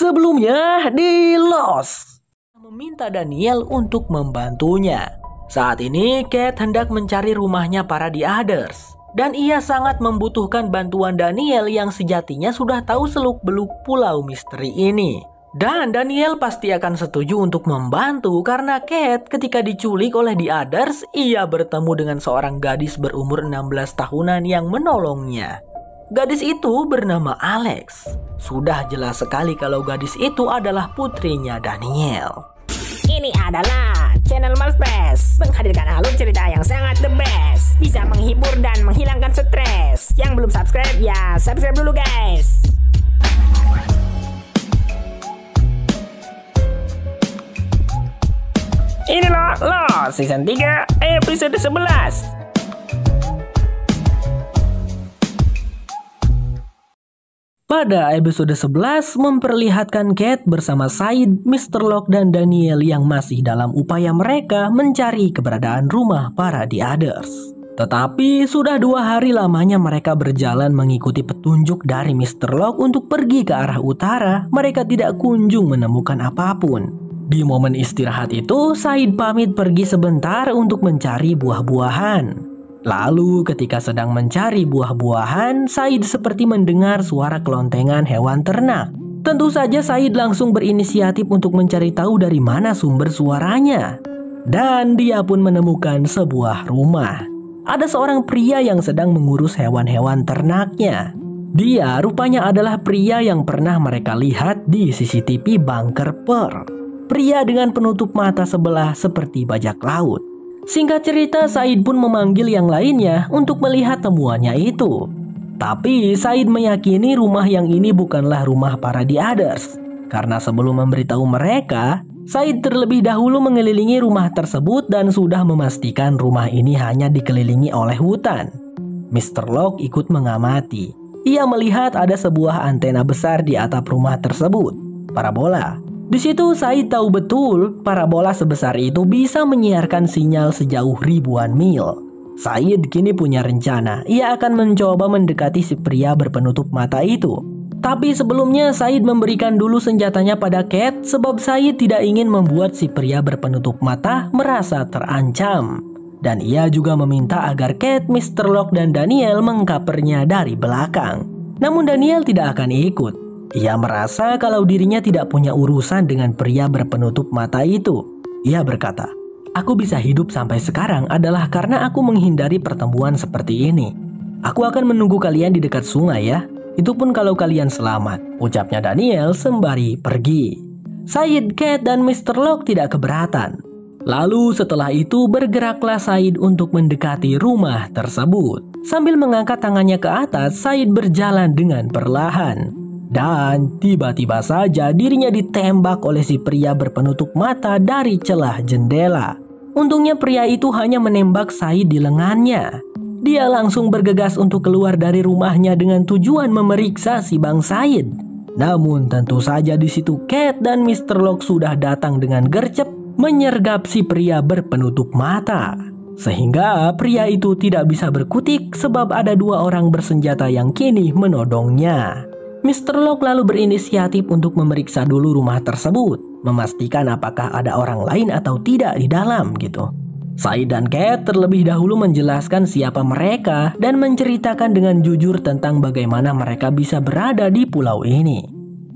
Sebelumnya di Lost meminta Daniel untuk membantunya. Saat ini Kate hendak mencari rumahnya para The Others, dan ia sangat membutuhkan bantuan Daniel yang sejatinya sudah tahu seluk-beluk pulau misteri ini. Dan Daniel pasti akan setuju untuk membantu karena Kate ketika diculik oleh The Others, ia bertemu dengan seorang gadis berumur 16 tahunan yang menolongnya. Gadis itu bernama Alex. Sudah jelas sekali kalau gadis itu adalah putrinya Daniel. Ini adalah channel Malfest, menghadirkan alur cerita yang sangat the best, bisa menghibur dan menghilangkan stres. Yang belum subscribe ya subscribe dulu guys. Inilah Lost Season 3 episode 11. Pada episode 11 memperlihatkan Kate bersama Said, Mr. Locke dan Daniel yang masih dalam upaya mereka mencari keberadaan rumah para The Others. Tetapi sudah 2 hari lamanya mereka berjalan mengikuti petunjuk dari Mr. Locke untuk pergi ke arah utara, mereka tidak kunjung menemukan apapun. Di momen istirahat itu, Said pamit pergi sebentar untuk mencari buah-buahan. Lalu ketika sedang mencari buah-buahan, Said seperti mendengar suara kelontengan hewan ternak. Tentu saja Said langsung berinisiatif untuk mencari tahu dari mana sumber suaranya. Dan dia pun menemukan sebuah rumah. Ada seorang pria yang sedang mengurus hewan-hewan ternaknya. Dia rupanya adalah pria yang pernah mereka lihat di CCTV bunker Pearl. Pria dengan penutup mata sebelah seperti bajak laut. Singkat cerita, Said pun memanggil yang lainnya untuk melihat temuannya itu. Tapi Said meyakini rumah yang ini bukanlah rumah para The Others. Karena sebelum memberitahu mereka, Said terlebih dahulu mengelilingi rumah tersebut dan sudah memastikan rumah ini hanya dikelilingi oleh hutan. Mr. Locke ikut mengamati. Ia melihat ada sebuah antena besar di atap rumah tersebut, parabola. Di situ Said tahu betul parabola sebesar itu bisa menyiarkan sinyal sejauh ribuan mil. Said kini punya rencana, ia akan mencoba mendekati si pria berpenutup mata itu. Tapi sebelumnya Said memberikan dulu senjatanya pada Kate sebab Said tidak ingin membuat si pria berpenutup mata merasa terancam. Dan ia juga meminta agar Kate, Mr. Locke dan Daniel mengkapernya dari belakang. Namun Daniel tidak akan ikut. Ia merasa kalau dirinya tidak punya urusan dengan pria berpenutup mata itu. Ia berkata, "Aku bisa hidup sampai sekarang adalah karena aku menghindari pertemuan seperti ini. Aku akan menunggu kalian di dekat sungai ya. Itu pun kalau kalian selamat," ucapnya Daniel sembari pergi. Said, Kate, dan Mr. Locke tidak keberatan. Lalu setelah itu bergeraklah Said untuk mendekati rumah tersebut. Sambil mengangkat tangannya ke atas, Said berjalan dengan perlahan. Dan tiba-tiba saja dirinya ditembak oleh si pria berpenutup mata dari celah jendela. Untungnya pria itu hanya menembak Said di lengannya. Dia langsung bergegas untuk keluar dari rumahnya dengan tujuan memeriksa si Bang Said. Namun tentu saja di situ Kate dan Mr. Locke sudah datang dengan gercep menyergap si pria berpenutup mata. Sehingga pria itu tidak bisa berkutik sebab ada 2 orang bersenjata yang kini menodongnya. Mr. Locke lalu berinisiatif untuk memeriksa dulu rumah tersebut, memastikan apakah ada orang lain atau tidak di dalam gitu. Said dan Kate terlebih dahulu menjelaskan siapa mereka dan menceritakan dengan jujur tentang bagaimana mereka bisa berada di pulau ini.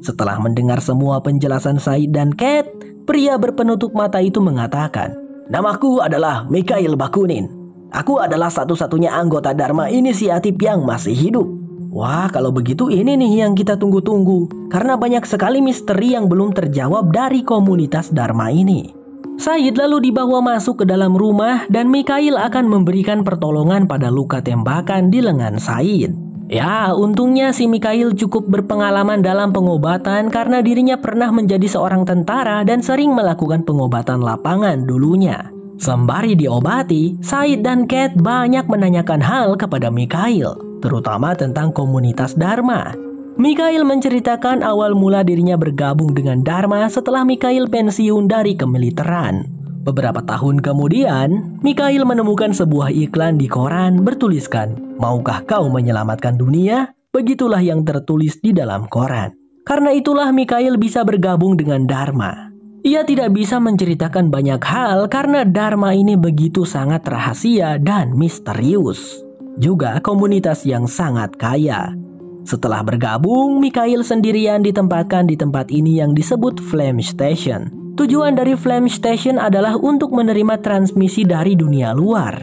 Setelah mendengar semua penjelasan Said dan Kate, pria berpenutup mata itu mengatakan, "Namaku adalah Mikhail Bakunin. Aku adalah satu-satunya anggota Dharma Inisiatif yang masih hidup." Wah, kalau begitu ini nih yang kita tunggu-tunggu. Karena banyak sekali misteri yang belum terjawab dari komunitas Dharma ini. Said lalu dibawa masuk ke dalam rumah dan Mikhail akan memberikan pertolongan pada luka tembakan di lengan Said. Ya, untungnya si Mikhail cukup berpengalaman dalam pengobatan karena dirinya pernah menjadi seorang tentara dan sering melakukan pengobatan lapangan dulunya. Sembari diobati, Said dan Kate banyak menanyakan hal kepada Mikhail, terutama tentang komunitas Dharma. Mikhail menceritakan awal mula dirinya bergabung dengan Dharma setelah Mikhail pensiun dari kemiliteran. Beberapa tahun kemudian, Mikhail menemukan sebuah iklan di koran bertuliskan, "Maukah kau menyelamatkan dunia?" Begitulah yang tertulis di dalam koran. Karena itulah Mikhail bisa bergabung dengan Dharma. Ia tidak bisa menceritakan banyak hal karena Dharma ini begitu sangat rahasia dan misterius. Juga komunitas yang sangat kaya. Setelah bergabung, Mikhail sendirian ditempatkan di tempat ini yang disebut Flame Station. Tujuan dari Flame Station adalah untuk menerima transmisi dari dunia luar.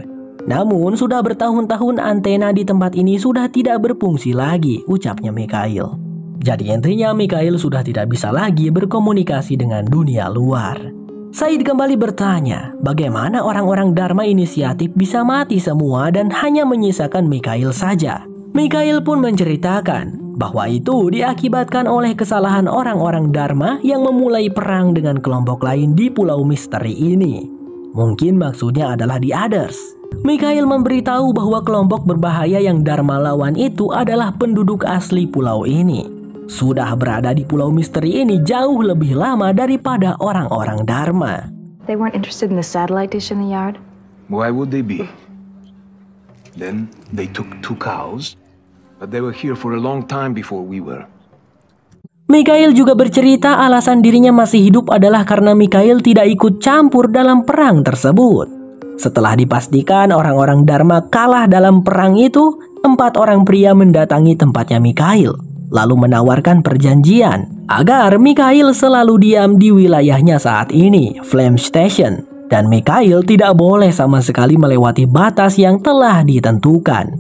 Namun sudah bertahun-tahun antena di tempat ini sudah tidak berfungsi lagi, ucapnya Mikhail. Jadi intinya Mikhail sudah tidak bisa lagi berkomunikasi dengan dunia luar. Said kembali bertanya, bagaimana orang-orang Dharma inisiatif bisa mati semua dan hanya menyisakan Mikhail saja. Mikhail pun menceritakan bahwa itu diakibatkan oleh kesalahan orang-orang Dharma yang memulai perang dengan kelompok lain di Pulau Misteri ini. Mungkin maksudnya adalah The Others. Mikhail memberitahu bahwa kelompok berbahaya yang Dharma lawan itu adalah penduduk asli pulau ini. Sudah berada di Pulau Misteri ini jauh lebih lama daripada orang-orang Dharma. They weren't interested in the satellite dish in the yard? Why would they be? Then they took 2 cows, but they were here for a long time before we were. Mikhail juga bercerita alasan dirinya masih hidup adalah karena Mikhail tidak ikut campur dalam perang tersebut. Setelah dipastikan orang-orang Dharma kalah dalam perang itu, 4 orang pria mendatangi tempatnya Mikhail. Lalu menawarkan perjanjian agar Mikhail selalu diam di wilayahnya saat ini, Flame Station. Dan Mikhail tidak boleh sama sekali melewati batas yang telah ditentukan.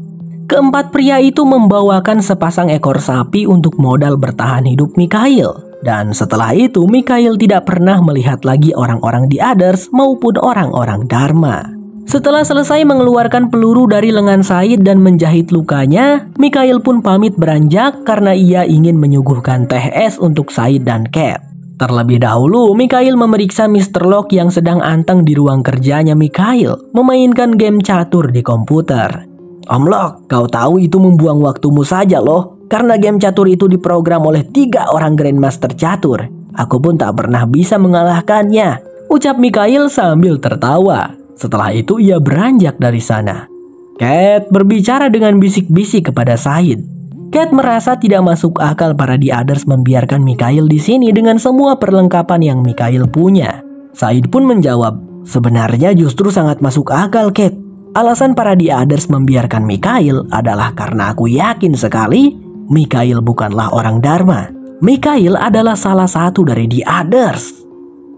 Keempat pria itu membawakan sepasang ekor sapi untuk modal bertahan hidup Mikhail. Dan setelah itu Mikhail tidak pernah melihat lagi orang-orang The Others maupun orang-orang Dharma. Setelah selesai mengeluarkan peluru dari lengan Said dan menjahit lukanya, Mikhail pun pamit beranjak karena ia ingin menyuguhkan teh es untuk Said dan Cat. Terlebih dahulu, Mikhail memeriksa Mr. Locke yang sedang anteng di ruang kerjanya Mikhail, memainkan game catur di komputer. Om Locke, kau tahu itu membuang waktumu saja loh, karena game catur itu diprogram oleh 3 orang Grandmaster catur. Aku pun tak pernah bisa mengalahkannya, ucap Mikhail sambil tertawa. Setelah itu ia beranjak dari sana. Cat berbicara dengan bisik-bisik kepada Said. Cat merasa tidak masuk akal para The Others membiarkan Mikhail di sini dengan semua perlengkapan yang Mikhail punya. Said pun menjawab, sebenarnya justru sangat masuk akal, Cat. Alasan para The Others membiarkan Mikhail adalah karena aku yakin sekali Mikhail bukanlah orang Dharma. Mikhail adalah salah satu dari The Others.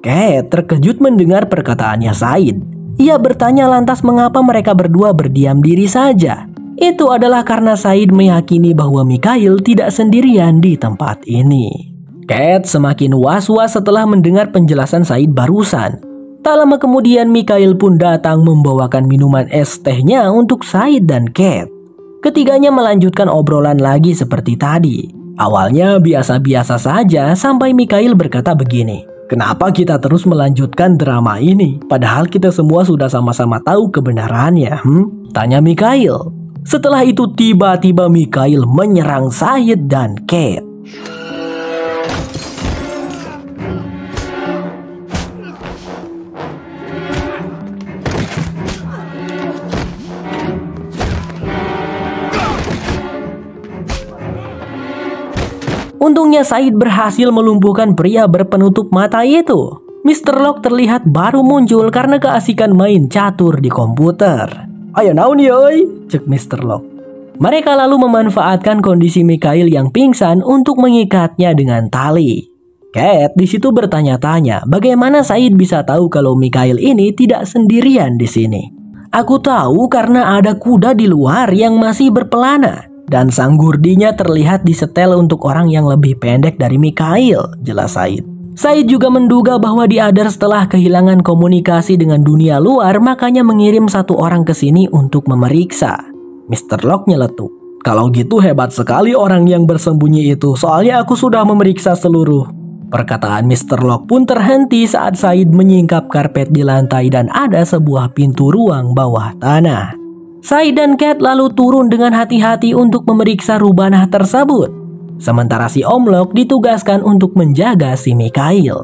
Cat terkejut mendengar perkataannya Said. Ia bertanya lantas mengapa mereka berdua berdiam diri saja. Itu adalah karena Said meyakini bahwa Mikhail tidak sendirian di tempat ini. Cat semakin was-was setelah mendengar penjelasan Said barusan. Tak lama kemudian Mikhail pun datang membawakan minuman es tehnya untuk Said dan Cat. Ketiganya melanjutkan obrolan lagi seperti tadi. Awalnya biasa-biasa saja sampai Mikhail berkata begini. Kenapa kita terus melanjutkan drama ini? Padahal kita semua sudah sama-sama tahu kebenarannya, Tanya Mikhail. Setelah itu tiba-tiba Mikhail menyerang Said dan Cat. Untungnya Said berhasil melumpuhkan pria berpenutup mata itu. Mr. Locke terlihat baru muncul karena keasikan main catur di komputer. Ayo naon yoi, cek Mr. Locke. Mereka lalu memanfaatkan kondisi Mikhail yang pingsan untuk mengikatnya dengan tali. Cat di situ bertanya-tanya bagaimana Said bisa tahu kalau Mikhail ini tidak sendirian di sini. Aku tahu karena ada kuda di luar yang masih berpelana. Dan sang gurdinya terlihat disetel untuk orang yang lebih pendek dari Mikhail, jelas Said. Said juga menduga bahwa The Others setelah kehilangan komunikasi dengan dunia luar, makanya mengirim 1 orang ke sini untuk memeriksa. Mr. Locke nyeletuk. Kalau gitu hebat sekali orang yang bersembunyi itu, soalnya aku sudah memeriksa seluruh. Perkataan Mr. Locke pun terhenti saat Said menyingkap karpet di lantai dan ada sebuah pintu ruang bawah tanah. Said dan Cat lalu turun dengan hati-hati untuk memeriksa rubanah tersebut. Sementara si Om Locke ditugaskan untuk menjaga si Mikhail.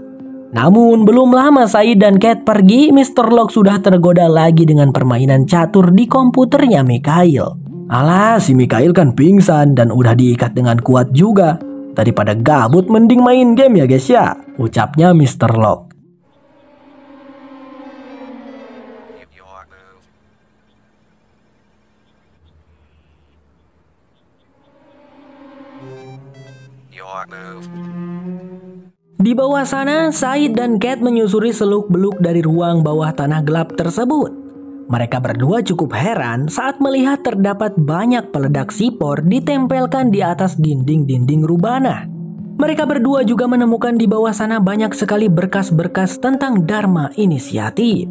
Namun belum lama Said dan Cat pergi, Mr. Locke sudah tergoda lagi dengan permainan catur di komputernya Mikhail. Alah, si Mikhail kan pingsan dan udah diikat dengan kuat juga. Daripada gabut mending main game ya guys ya, ucapnya Mr. Locke. Di bawah sana, Said dan Kate menyusuri seluk-beluk dari ruang bawah tanah gelap tersebut. Mereka berdua cukup heran saat melihat terdapat banyak peledak sipor ditempelkan di atas dinding-dinding rubana. Mereka berdua juga menemukan di bawah sana banyak sekali berkas-berkas tentang Dharma Inisiatif.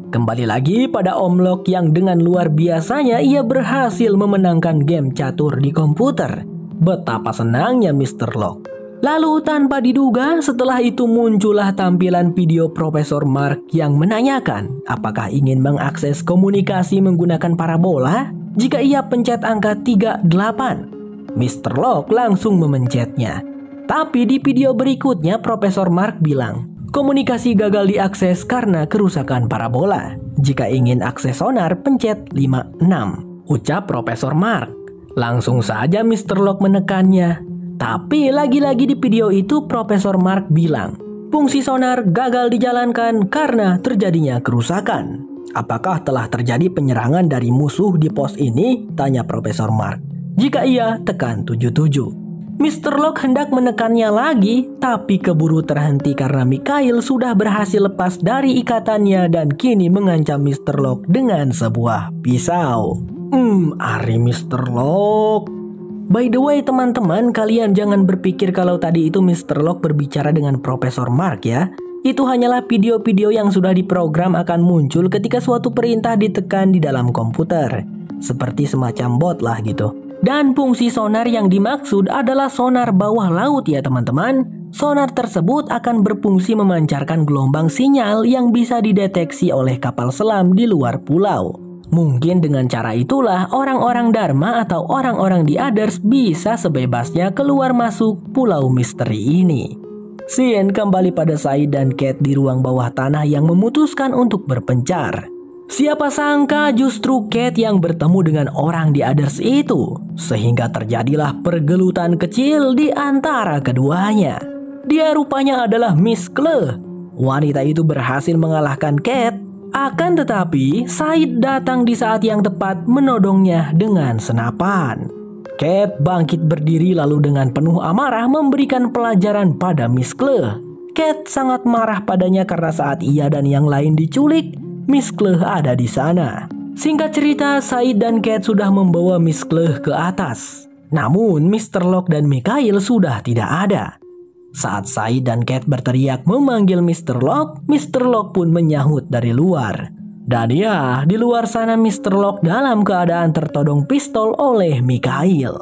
Kembali lagi pada Om Locke yang dengan luar biasanya ia berhasil memenangkan game catur di komputer. Betapa senangnya Mr. Locke. Lalu tanpa diduga setelah itu muncullah tampilan video Profesor Mark yang menanyakan apakah ingin mengakses komunikasi menggunakan parabola jika ia pencet angka 38. Mr. Locke langsung memencetnya. Tapi di video berikutnya Profesor Mark bilang komunikasi gagal diakses karena kerusakan parabola. Jika ingin akses sonar pencet 56, ucap Profesor Mark. Langsung saja Mr. Locke menekannya. Tapi lagi-lagi di video itu Profesor Mark bilang, fungsi sonar gagal dijalankan karena terjadinya kerusakan. Apakah telah terjadi penyerangan dari musuh di pos ini? Tanya Profesor Mark. Jika iya, tekan 77. Mr. Locke hendak menekannya lagi, tapi keburu terhenti karena Mikhail sudah berhasil lepas dari ikatannya dan kini mengancam Mr. Locke dengan sebuah pisau. Ari Mr. Locke. By the way teman-teman, kalian jangan berpikir kalau tadi itu Mr. Locke berbicara dengan Profesor Mark ya. Itu hanyalah video-video yang sudah diprogram akan muncul ketika suatu perintah ditekan di dalam komputer. Seperti semacam bot lah gitu. Dan fungsi sonar yang dimaksud adalah sonar bawah laut ya teman-teman. Sonar tersebut akan berfungsi memancarkan gelombang sinyal yang bisa dideteksi oleh kapal selam di luar pulau. Mungkin dengan cara itulah orang-orang Dharma atau orang-orang di Others bisa sebebasnya keluar masuk pulau misteri ini. Scene kembali pada Said dan Kate di ruang bawah tanah yang memutuskan untuk berpencar. Siapa sangka justru Kate yang bertemu dengan orang di Others itu, sehingga terjadilah pergelutan kecil di antara keduanya. Dia rupanya adalah Miss Claw. Wanita itu berhasil mengalahkan Kate. Akan tetapi, Said datang di saat yang tepat menodongnya dengan senapan. Kate bangkit berdiri lalu dengan penuh amarah memberikan pelajaran pada Miss Claw. Kate sangat marah padanya karena saat ia dan yang lain diculik, Miss Claw ada di sana. Singkat cerita, Said dan Kate sudah membawa Miss Claw ke atas. Namun, Mr. Locke dan Mikhail sudah tidak ada. Saat Said dan Kate berteriak memanggil Mr. Locke pun menyahut dari luar. Dan ya, di luar sana Mr. Locke dalam keadaan tertodong pistol oleh Mikhail.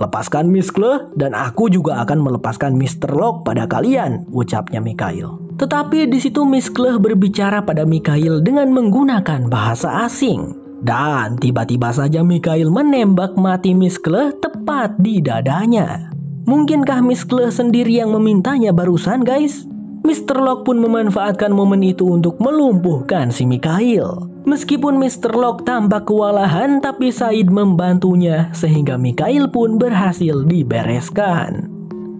Lepaskan Miss Claw dan aku juga akan melepaskan Mr. Locke pada kalian, ucapnya Mikhail. Tetapi di situ Miss Claw berbicara pada Mikhail dengan menggunakan bahasa asing. Dan tiba-tiba saja Mikhail menembak mati Miss Claw tepat di dadanya. Mungkinkah Miss Claw sendiri yang memintanya barusan guys? Mr. Locke pun memanfaatkan momen itu untuk melumpuhkan si Mikhail. Meskipun Mr. Locke tampak kewalahan tapi Said membantunya sehingga Mikhail pun berhasil dibereskan.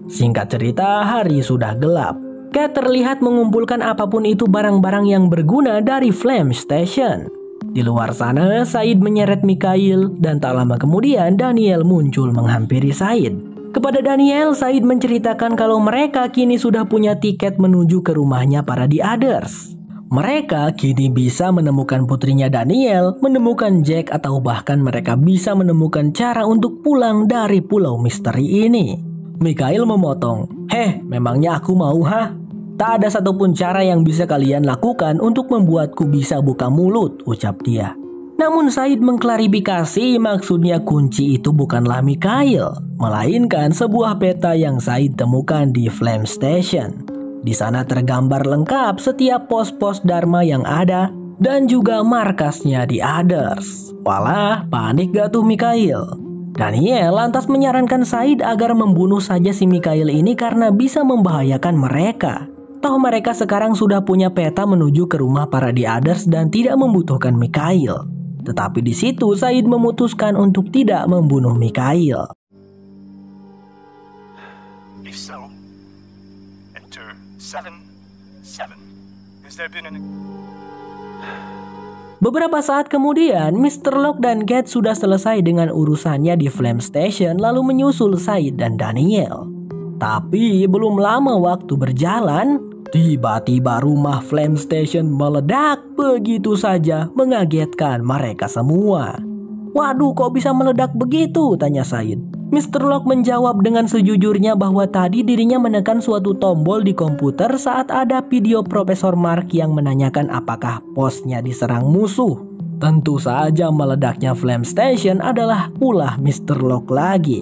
Singkat cerita, hari sudah gelap. Kate terlihat mengumpulkan apapun itu barang-barang yang berguna dari Flame Station. Di luar sana, Said menyeret Mikhail dan tak lama kemudian Daniel muncul menghampiri Said. Kepada Daniel, Said menceritakan kalau mereka kini sudah punya tiket menuju ke rumahnya para The Others. Mereka kini bisa menemukan putrinya Daniel, menemukan Jack atau bahkan mereka bisa menemukan cara untuk pulang dari pulau misteri ini. Mikhail memotong, memangnya aku mau Tak ada satupun cara yang bisa kalian lakukan untuk membuatku bisa buka mulut, ucap dia. Namun Said mengklarifikasi maksudnya kunci itu bukanlah Mikhail, melainkan sebuah peta yang Said temukan di Flame Station. Di sana tergambar lengkap setiap pos-pos Dharma yang ada dan juga markasnya di Others. Walah, panik gak tuh Mikhail? Daniel lantas menyarankan Said agar membunuh saja si Mikhail ini karena bisa membahayakan mereka. Toh mereka sekarang sudah punya peta menuju ke rumah para The Others dan tidak membutuhkan Mikhail. Tetapi di situ Said memutuskan untuk tidak membunuh Mikhail. Sector 77. Has there been an... Beberapa saat kemudian, Mr. Locke dan Cat sudah selesai dengan urusannya di Flame Station lalu menyusul Said dan Daniel. Tapi belum lama waktu berjalan, tiba-tiba rumah Flame Station meledak begitu saja, mengagetkan mereka semua. "Waduh, kok bisa meledak begitu?" tanya Said. Mr. Locke menjawab dengan sejujurnya bahwa tadi dirinya menekan suatu tombol di komputer saat ada video Profesor Mark yang menanyakan apakah posnya diserang musuh. Tentu saja meledaknya Flame Station adalah ulah Mr. Locke lagi.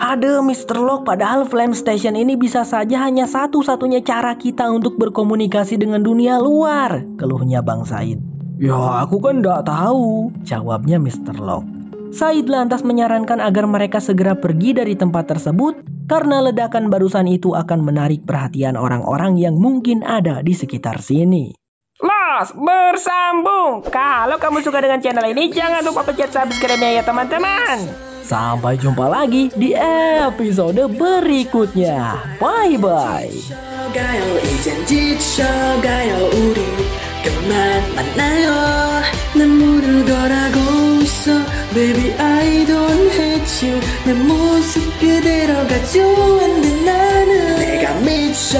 "Aduh Mr. Locke, padahal Flame Station ini bisa saja hanya satu-satunya cara kita untuk berkomunikasi dengan dunia luar," keluhnya Bang Said. "Ya aku kan nggak tahu," jawabnya Mr. Locke. Said lantas menyarankan agar mereka segera pergi dari tempat tersebut karena ledakan barusan itu akan menarik perhatian orang-orang yang mungkin ada di sekitar sini. Los bersambung. Kalau kamu suka dengan channel ini, jangan lupa pencet subscribe-nya ya teman-teman. Sampai jumpa lagi di episode berikutnya. Bye-bye. Baby I don't hate you 내 모습 그대로가 좋은데 나는 내가 미쳐